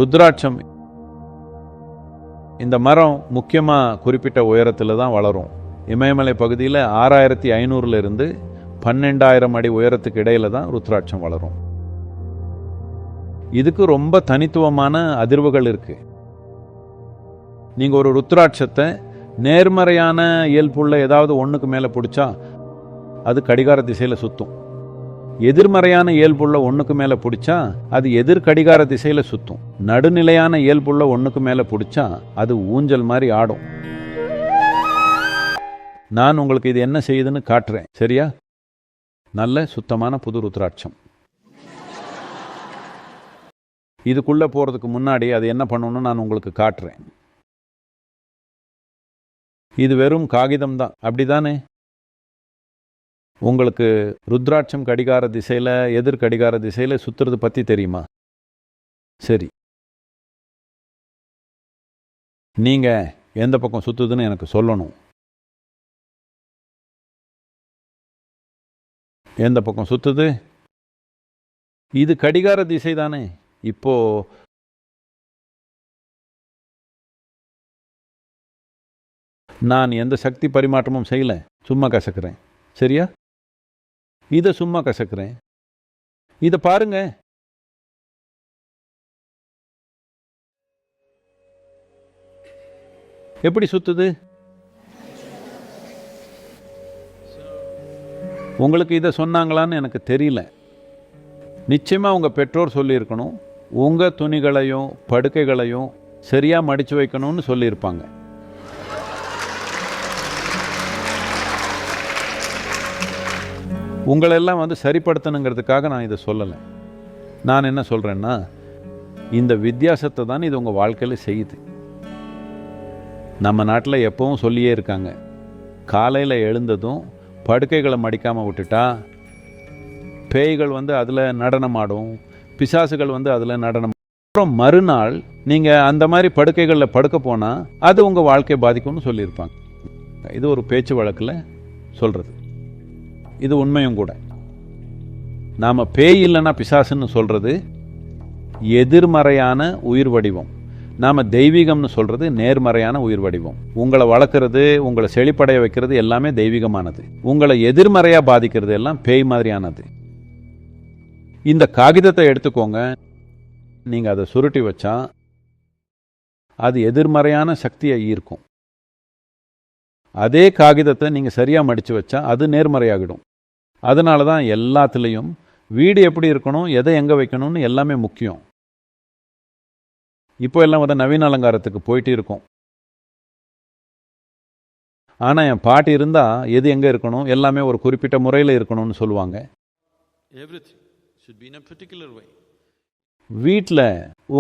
ருத்ராட்சம் இந்த மரம் முக்கியமாக குறிப்பிட்ட உயரத்தில் தான் வளரும். இமயமலை பகுதியில் 6500 இருந்து 12000 அடி உயரத்துக்கு இடையில தான் ருத்ராட்சம் வளரும். இதுக்கு ரொம்ப தனித்துவமான அதிர்வுகள் இருக்கு. நீங்க ஒரு ருத்ராட்சத்தை நேர்மறையான இயல்புள்ள ஏதாவது ஒண்ணுக்கு மேல பிடிச்சா அது கடிகார திசையில சுத்தும். எதிர்மறையான இயல்புள்ள ஒண்ணுக்கு மேல பிடிச்சா அது எதிர் கடிகார திசையில சுத்தும். நடுநிலையான இயல்புள்ள ஒண்ணுக்கு மேல பிடிச்சா அது ஊஞ்சல் மாதிரி ஆடும். நான் உங்களுக்கு இது என்ன செய்யுதுன்னு காட்டுறேன், சரியா? நல்ல சுத்தமான புது ருத்ராட்சம். இதுக்குள்ள போறதுக்கு முன்னாடி அது என்ன பண்ணணும்னு நான் உங்களுக்கு காட்டுறேன். இது வெறும் காகிதம் தான், அப்படிதானே? உங்களுக்கு ருத்ராட்சம் கடிகார திசையில எதிர் கடிகார திசையில சுத்துறது பத்தி தெரியுமா? சரி, நீங்க எந்த பக்கம் சுத்துதுன்னு எனக்கு சொல்லணும். எந்த பக்கம் சுத்துது? இது கடிகார திசை தானே. இப்போ நான் எந்த சக்தி பரிமாற்றமும் செய்யல, சும்மா கசக்குறேன், சரியா? இதை சும்மா கசக்குறேன். இதை பாருங்க. எப்படி சுத்துது? உங்களுக்கு இதை சொன்னாங்களான்னு எனக்கு தெரியல. நிச்சயமா உங்க பெற்றோர் சொல்லியிருக்கணும். உங்க துணிகளையும் படுக்கைகளையும் சரியா மடிச்சு வைக்கணும்னு சொல்லியிருப்பாங்க. உங்களெல்லாம் சரிப்படுத்தணுங்கிறதுக்காக நான் இதை சொல்லலை. நான் என்ன சொல்கிறேன்னா, இந்த வித்தியாசத்தை தான் இது உங்கள் வாழ்க்கையில் செய்யுது. நம்ம நாட்டில் எப்பவும் சொல்லியே இருக்காங்க, காலையில் எழுந்ததும் படுக்கைகளை மடிக்காமல் விட்டுட்டா பேய்கள் அதில் நடனமாடும், பிசாசுகள் அதில் நடனம். அப்புறம் மறுநாள் நீங்கள் அந்த மாதிரி படுக்கைகளில் படுக்க போனால் அது உங்கள் வாழ்க்கையை பாதிக்கும்னு சொல்லியிருப்பாங்க. இது ஒரு பேச்சு வழக்கில் சொல்கிறது. இது உண்மையும் கூட. நாம் பேய் இல்லைன்னா பிசாசுன்னு சொல்கிறது எதிர்மறையான உயிர் வடிவம். நாம் தெய்வீகம்னு சொல்கிறது நேர்மறையான உயிர் வடிவம். உங்களை வளர்க்குறது, உங்களை செழிப்படைய வைக்கிறது எல்லாமே தெய்வீகமானது. உங்களை எதிர்மறையாக பாதிக்கிறது எல்லாம் பேய் மாதிரியானது. இந்த காகிதத்தை எடுத்துக்கோங்க, நீங்கள் அதை சுருட்டி வச்சா அது எதிர்மறையான சக்தியை ஈர்க்கும். அதே காகிதத்தை நீங்கள் சரியாக மடித்து வச்சா அது நேர்மறையாகிடும். அதனால தான் எல்லாத்துலேயும் வீடு எப்படி இருக்கணும், எதை எங்கே வைக்கணும்னு எல்லாமே முக்கியம். இப்போ எல்லாம் நவீன அலங்காரத்துக்கு போயிட்டு இருக்கோம். ஆனால் என் பாட்டி இருந்தால் எது எங்கே இருக்கணும், எல்லாமே ஒரு குறிப்பிட்ட முறையில் இருக்கணும்னு சொல்லுவாங்க. வீட்டில்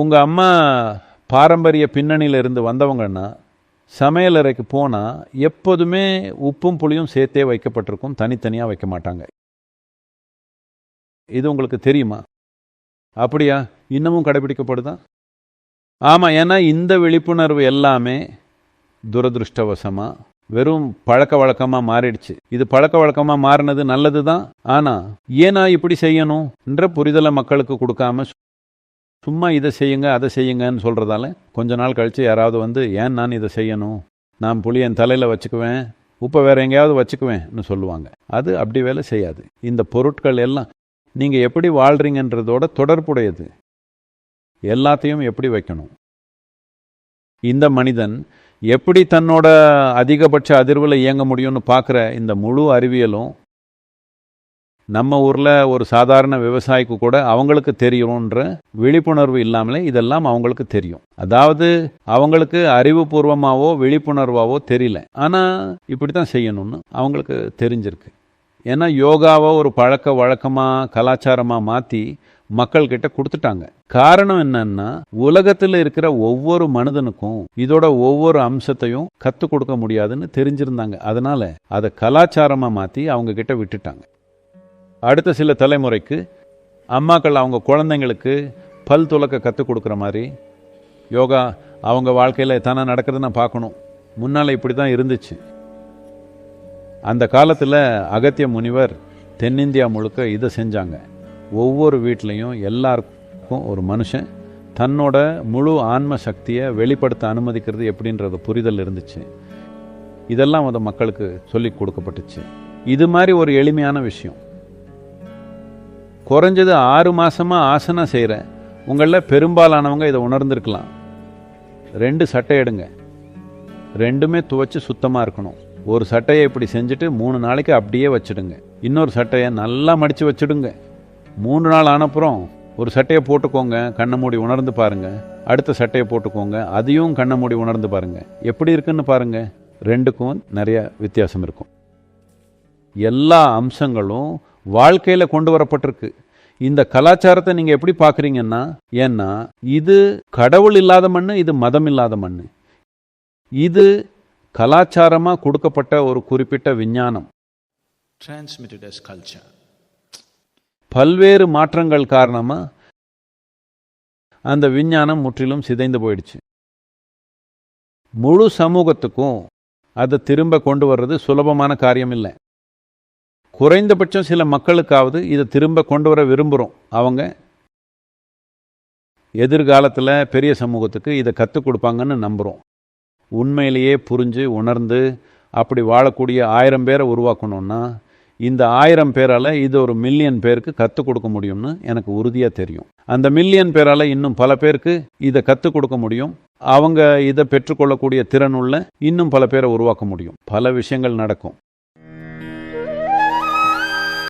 உங்கள் அம்மா பாரம்பரிய பின்னணியில் இருந்து வந்தவங்கன்னா சமையலறைக்கு போனால் எப்போதுமே உப்பும் புளியும் சேர்த்தே வைக்கப்பட்டிருக்கும், தனித்தனியாக வைக்க மாட்டாங்க. இது உங்களுக்கு தெரியுமா? அப்படியா? இன்னமும் கடைபிடிக்கப்படுதா? ஆமாம், ஏன்னா இந்த விழிப்புணர்வு எல்லாமே துரதிருஷ்டவசமாக வெறும் பழக்க வழக்கமாக மாறிடுச்சு. இது பழக்க வழக்கமாக மாறினது நல்லது தான். ஆனால் ஏன்னா இப்படி செய்யணும் என்ற புரிதலை மக்களுக்கு கொடுக்காம சும்மா இதை செய்யுங்க அதை செய்யுங்கன்னு சொல்கிறதால கொஞ்ச நாள் கழித்து யாராவது ஏன் நான் இதை செய்யணும், நான் புளி என் தலையில் வச்சுக்குவேன், உப்பை வேற எங்கேயாவது வச்சுக்குவேன்னு சொல்லுவாங்க. அது அப்படி வேலை செய்யாது. இந்த பொருட்கள் எல்லாம் நீங்கள் எப்படி வாழ்கிறீங்கன்றதோட தொடர்புடையது. எல்லாத்தையும் எப்படி வைக்கணும், இந்த மனிதன் எப்படி தன்னோட அதிகபட்ச அதிர்வில் இயங்க முடியும்னு பார்க்குற இந்த முழு அறிவியலும் நம்ம ஊரில் ஒரு சாதாரண விவசாயிக்கு கூட அவங்களுக்கு தெரியும்ன்ற விழிப்புணர்வு இல்லாமலே இதெல்லாம் அவங்களுக்கு தெரியும். அதாவது அவங்களுக்கு அறிவுபூர்வமாவோ விழிப்புணர்வாவோ தெரியல, ஆனால் இப்படி தான் செய்யணும்னு அவங்களுக்கு தெரிஞ்சிருக்கு. ஏன்னா யோகாவை ஒரு பழக்க வழக்கமாக கலாச்சாரமாக மாற்றி மக்கள்கிட்ட கொடுத்துட்டாங்க. காரணம் என்னன்னா, உலகத்தில் இருக்கிற ஒவ்வொரு மனிதனுக்கும் இதோட ஒவ்வொரு அம்சத்தையும் கற்றுக் கொடுக்க முடியாதுன்னு தெரிஞ்சிருந்தாங்க. அதனால அதை கலாச்சாரமாக மாற்றி அவங்க கிட்ட விட்டுட்டாங்க. அடுத்த சில தலைமுறைக்கு அம்மாக்கள் அவங்க குழந்தைங்களுக்கு பல் துலக்க கற்றுக் கொடுக்குற மாதிரி யோகா அவங்க வாழ்க்கையில் தானே நடக்கிறத நான் பார்க்கணும். முன்னால் இப்படி தான் இருந்துச்சு. அந்த காலத்தில் அகத்திய முனிவர் தென்னிந்தியா முழுக்க இதை செஞ்சாங்க. ஒவ்வொரு வீட்லேயும் எல்லாருக்கும் ஒரு மனுஷன் தன்னோட முழு ஆன்ம சக்தியை வெளிப்படுத்த அனுமதிக்கிறது எப்படின்றது புரிதல் இருந்துச்சு. இதெல்லாம் அந்த மக்களுக்கு சொல்லி கொடுக்கப்பட்டுச்சு. இது மாதிரி ஒரு எளிமையான விஷயம். குறைஞ்சது 6 மாசமா ஆசனம் செய்கிற உங்களில் பெரும்பாலானவங்க இதை உணர்ந்திருக்கலாம். 2 சட்டை எடுங்க, 2மே துவைச்சு சுத்தமாக இருக்கணும். ஒரு சட்டையை இப்படி செஞ்சுட்டு 3 நாளைக்கு அப்படியே வச்சுடுங்க. இன்னொரு சட்டையை நல்லா மடித்து வச்சுடுங்க. 3 நாள் ஆனப்புறம் ஒரு சட்டையை போட்டுக்கோங்க, கண்ணை மூடி உணர்ந்து பாருங்க. அடுத்த சட்டையை போட்டுக்கோங்க, அதையும் கண்ணை மூடி உணர்ந்து பாருங்க. எப்படி இருக்குன்னு பாருங்க. 2க்கும் நிறைய வித்தியாசம் இருக்கும். எல்லா அம்சங்களும் வாழ்க்கையில் கொண்டு வரப்பட்டிருக்கு. இந்த கலாச்சாரத்தை நீங்கள் எப்படி பார்க்குறீங்கன்னா, ஏன்னா இது கடவுள் இல்லாத மண், இது மதம் இல்லாத மண். இது கலாச்சாரமாக கொடுக்கப்பட்ட ஒரு குறிப்பிட்ட விஞ்ஞானம். Transmitted as culture. பல்வேறு மாற்றங்கள் காரணமாக அந்த விஞ்ஞானம் முற்றிலும் சிதைந்து போயிடுச்சு. முழு சமூகத்துக்கும் அதை திரும்ப கொண்டு வர்றது சுலபமான காரியம் இல்லை. குறைந்தபட்சம் சில மக்களுக்காவது இதை திரும்ப கொண்டு வர விரும்புகிறோம். அவங்க எதிர்காலத்தில் பெரிய சமூகத்துக்கு இதை கற்றுக் கொடுப்பாங்கன்னு நம்புகிறோம். உண்மையிலேயே புரிஞ்சு உணர்ந்து அப்படி வாழக்கூடிய 1000 பேரை உருவாக்கணும்னா இந்த 1000 பேரால் இது ஒரு மில்லியன் பேருக்கு கற்றுக் கொடுக்க முடியும்னு எனக்கு உறுதியாக தெரியும். அந்த மில்லியன் பேரால் இன்னும் பல பேருக்கு இதை கற்றுக் கொடுக்க முடியும். அவங்க இதை பெற்றுக்கொள்ளக்கூடிய திறனுள்ள இன்னும் பல பேரை உருவாக்க முடியும். பல விஷயங்கள் நடக்கும்.